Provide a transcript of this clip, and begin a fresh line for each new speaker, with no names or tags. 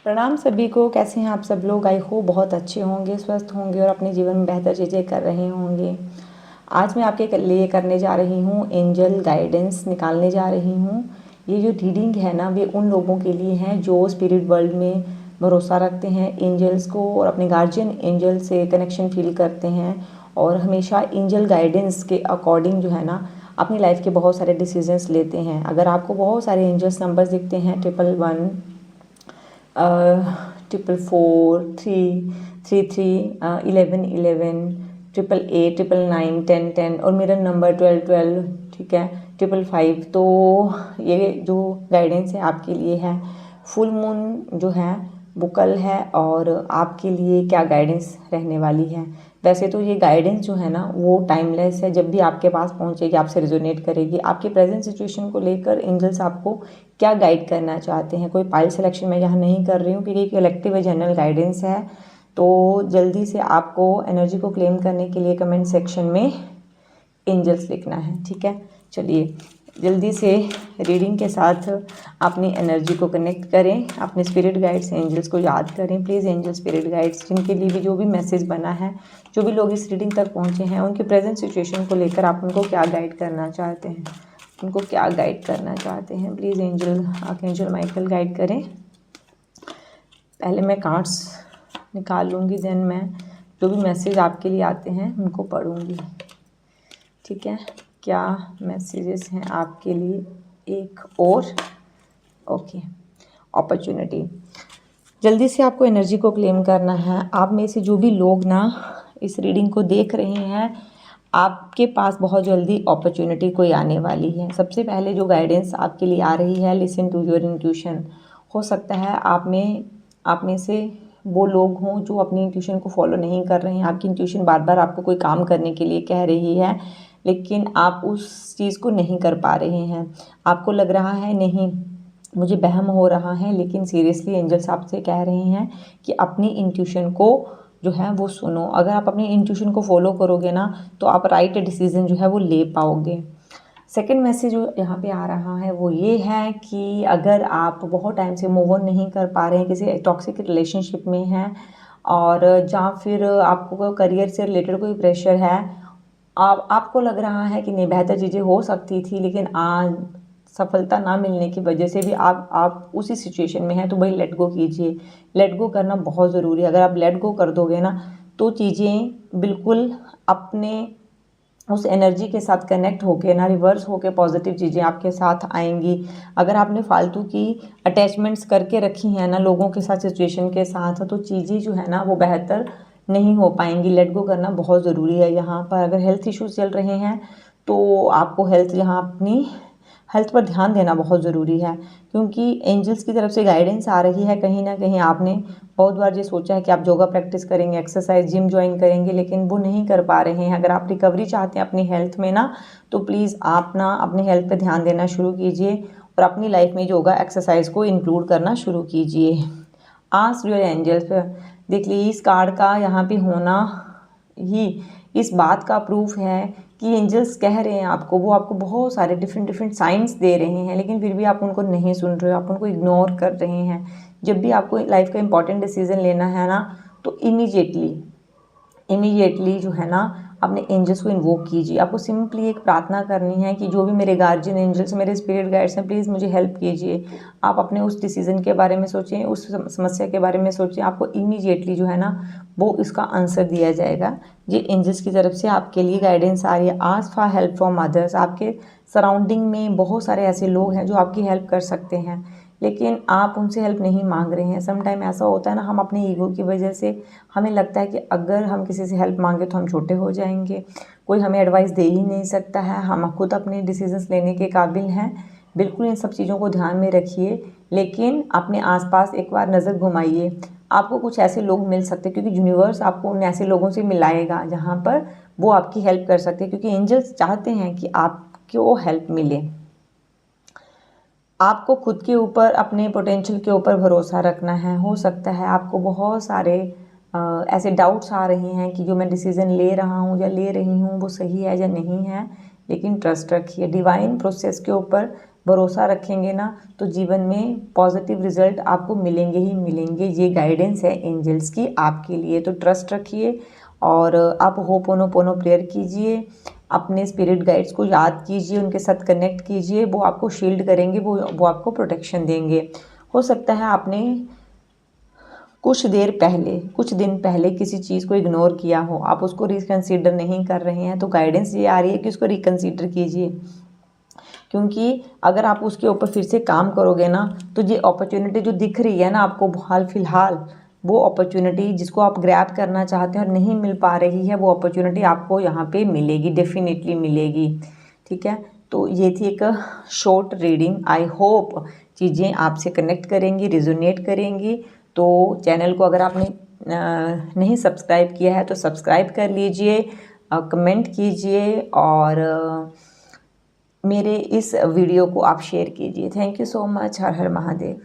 प्रणाम सभी को। कैसे हैं आप सब लोग? आई होप बहुत अच्छे होंगे, स्वस्थ होंगे और अपने जीवन में बेहतर चीज़ें कर रहे होंगे। आज मैं आपके लिए करने जा रही हूँ एंजल गाइडेंस निकालने जा रही हूँ। ये जो रीडिंग है ना, वे उन लोगों के लिए हैं जो स्पिरिट वर्ल्ड में भरोसा रखते हैं, एंजल्स को और अपने गार्जियन एंजल से कनेक्शन फील करते हैं और हमेशा एंजल गाइडेंस के अकॉर्डिंग जो है ना अपनी लाइफ के बहुत सारे डिसीजंस लेते हैं। अगर आपको बहुत सारे एंजल्स नंबर्स दिखते हैं 111 444 333 1111 888 999 1010 और मिरर नंबर 1212, ठीक है, 555। तो ये जो गाइडेंस है आपके लिए है। फुल मून जो है वो कल है और आपके लिए क्या गाइडेंस रहने वाली है। वैसे तो ये गाइडेंस जो है ना वो टाइमलेस है, जब भी आपके पास पहुंचेगी आपसे रिजोनेट करेगी। आपके प्रेजेंट सिचुएशन को लेकर एंजल्स आपको क्या गाइड करना चाहते हैं। कोई पाइल सिलेक्शन मैं यहाँ नहीं कर रही हूँ क्योंकि कलेक्टिव है, जनरल गाइडेंस है। तो जल्दी से आपको एनर्जी को क्लेम करने के लिए कमेंट सेक्शन में एंजल्स लिखना है, ठीक है। चलिए जल्दी से रीडिंग के साथ अपनी एनर्जी को कनेक्ट करें, अपने स्पिरिट गाइड्स एंजल्स को याद करें। प्लीज़ एंजल स्पिरिट गाइड्स जिनके लिए भी जो भी मैसेज बना है, जो भी लोग इस रीडिंग तक पहुँचे हैं, उनके प्रेजेंट सिचुएशन को लेकर आप उनको क्या गाइड करना चाहते हैं, उनको क्या गाइड करना चाहते हैं। Please angel archangel Michael guide करें। पहले मैं कार्ड्स निकाल लूँगी, देन मैं जो भी मैसेज आपके लिए आते हैं उनको पढ़ूँगी, ठीक है। क्या मैसेजेस हैं आपके लिए? एक और ओके अपॉर्चुनिटी। जल्दी से आपको एनर्जी को क्लेम करना है। आप में से जो भी लोग ना इस रीडिंग को देख रहे हैं, आपके पास बहुत जल्दी अपॉर्चुनिटी कोई आने वाली है। सबसे पहले जो गाइडेंस आपके लिए आ रही है, लिसन टू योर इंट्यूशन। हो सकता है आप में से वो लोग हों जो अपनी इंट्यूशन को फॉलो नहीं कर रहे हैं। आपकी इंट्यूशन बार बार आपको कोई काम करने के लिए कह रही है, लेकिन आप उस चीज़ को नहीं कर पा रहे हैं। आपको लग रहा है नहीं मुझे वहम हो रहा है, लेकिन सीरियसली एंजल्स आपसे कह रहे हैं कि अपनी इंट्यूशन को जो है वो सुनो। अगर आप अपनी इंट्यूशन को फॉलो करोगे ना तो आप राइट डिसीजन जो है वो ले पाओगे। सेकंड मैसेज जो यहाँ पे आ रहा है वो ये है कि अगर आप बहुत टाइम से मूव ऑन नहीं कर पा रहे हैं, किसी टॉक्सिक रिलेशनशिप में हैं और या फिर आपको करियर से रिलेटेड कोई प्रेशर है, आपको लग रहा है कि नहीं बेहतर चीज़ें हो सकती थी, लेकिन आज सफलता ना मिलने की वजह से भी आप उसी सिचुएशन में हैं, तो भाई लेट गो कीजिए। लेट गो करना बहुत ज़रूरी है। अगर आप लेट गो कर दोगे ना तो चीज़ें बिल्कुल अपने उस एनर्जी के साथ कनेक्ट होके ना रिवर्स होके पॉजिटिव चीज़ें आपके साथ आएंगी। अगर आपने फालतू की अटैचमेंट्स करके रखी हैं ना लोगों के साथ, सिचुएशन के साथ, तो चीज़ें जो है ना वो बेहतर नहीं हो पाएंगी। लेट गो करना बहुत ज़रूरी है यहाँ पर। अगर हेल्थ इश्यूज चल रहे हैं तो आपको यहाँ अपनी हेल्थ पर ध्यान देना बहुत ज़रूरी है, क्योंकि एंजल्स की तरफ से गाइडेंस आ रही है। कहीं ना कहीं आपने बहुत बार ये सोचा है कि आप योगा प्रैक्टिस करेंगे, एक्सरसाइज, जिम ज्वाइन करेंगे, लेकिन वो नहीं कर पा रहे हैं। अगर आप रिकवरी चाहते हैं अपनी हेल्थ में ना, तो प्लीज़ आप ना अपनी हेल्थ पे ध्यान देना शुरू कीजिए और अपनी लाइफ में योगा एक्सरसाइज को इंक्लूड करना शुरू कीजिए। Ask your angels. देख लीजिए इस कार्ड का यहाँ पे होना ही इस बात का प्रूफ है कि एंजल्स कह रहे हैं आपको, वो आपको बहुत सारे डिफरेंट साइंस दे रहे हैं, लेकिन फिर भी आप उनको नहीं सुन रहे हो, आप उनको इग्नोर कर रहे हैं। जब भी आपको लाइफ का इंपॉर्टेंट डिसीजन लेना है ना, तो इमीडिएटली जो है ना अपने एंजल्स को इन्वोक कीजिए। आपको सिंपली एक प्रार्थना करनी है कि जो भी मेरे गार्जियन एंजल्स, मेरे स्पिरिट गाइड्स हैं, प्लीज़ मुझे हेल्प कीजिए। आप अपने उस डिसीज़न के बारे में सोचें, उस समस्या के बारे में सोचें। आपको इमीडिएटली जो है ना वो इसका आंसर दिया जाएगा। ये एंजल्स की तरफ से आपके लिए गाइडेंस आ रही है। Ask for help from others. आपके सराउंडिंग में बहुत सारे ऐसे लोग हैं जो आपकी हेल्प कर सकते हैं, लेकिन आप उनसे हेल्प नहीं मांग रहे हैं। सम टाइम ऐसा होता है ना, हम अपने ईगो की वजह से हमें लगता है कि अगर हम किसी से हेल्प मांगे तो हम छोटे हो जाएंगे, कोई हमें एडवाइस दे ही नहीं सकता है, हम खुद अपने डिसीजंस लेने के काबिल हैं। बिल्कुल इन सब चीज़ों को ध्यान में रखिए, लेकिन अपने आसपास एक बार नज़र घुमाइए। आपको कुछ ऐसे लोग मिल सकते हैं, क्योंकि यूनिवर्स आपको उन ऐसे लोगों से मिलाएगा जहाँ पर वो आपकी हेल्प कर सकते हैं, क्योंकि एंजल्स चाहते हैं कि आपको हेल्प मिले। आपको खुद के ऊपर, अपने पोटेंशियल के ऊपर भरोसा रखना है। हो सकता है आपको बहुत सारे ऐसे डाउट्स आ रहे हैं कि जो मैं डिसीज़न ले रहा हूँ या ले रही हूँ वो सही है या नहीं है, लेकिन ट्रस्ट रखिए। डिवाइन प्रोसेस के ऊपर भरोसा रखेंगे ना तो जीवन में पॉजिटिव रिजल्ट आपको मिलेंगे ही मिलेंगे। ये गाइडेंस है एंजल्स की आपके लिए, तो ट्रस्ट रखिए और आप होपोनोपोनो प्रेयर कीजिए, अपने स्पिरिट गाइड्स को याद कीजिए, उनके साथ कनेक्ट कीजिए, वो आपको शील्ड करेंगे, वो आपको प्रोटेक्शन देंगे। हो सकता है आपने कुछ देर पहले, कुछ दिन पहले किसी चीज़ को इग्नोर किया हो, आप उसको रिकंसीडर नहीं कर रहे हैं, तो गाइडेंस ये आ रही है कि उसको रिकंसीडर कीजिए, क्योंकि अगर आप उसके ऊपर फिर से काम करोगे ना तो ये अपॉर्चुनिटी जो दिख रही है ना आपको हाल फिलहाल, वो अपॉर्चुनिटी जिसको आप ग्रैब करना चाहते हैं और नहीं मिल पा रही है, वो अपॉर्चुनिटी आपको यहाँ पे मिलेगी, डेफिनेटली मिलेगी। ठीक है, तो ये थी एक शॉर्ट रीडिंग। आई होप चीज़ें आपसे कनेक्ट करेंगी, रिजोनेट करेंगी। तो चैनल को अगर आपने नहीं सब्सक्राइब किया है तो सब्सक्राइब कर लीजिए, कमेंट कीजिए और मेरे इस वीडियो को आप शेयर कीजिए। Thank you so much. Her her Mahadev.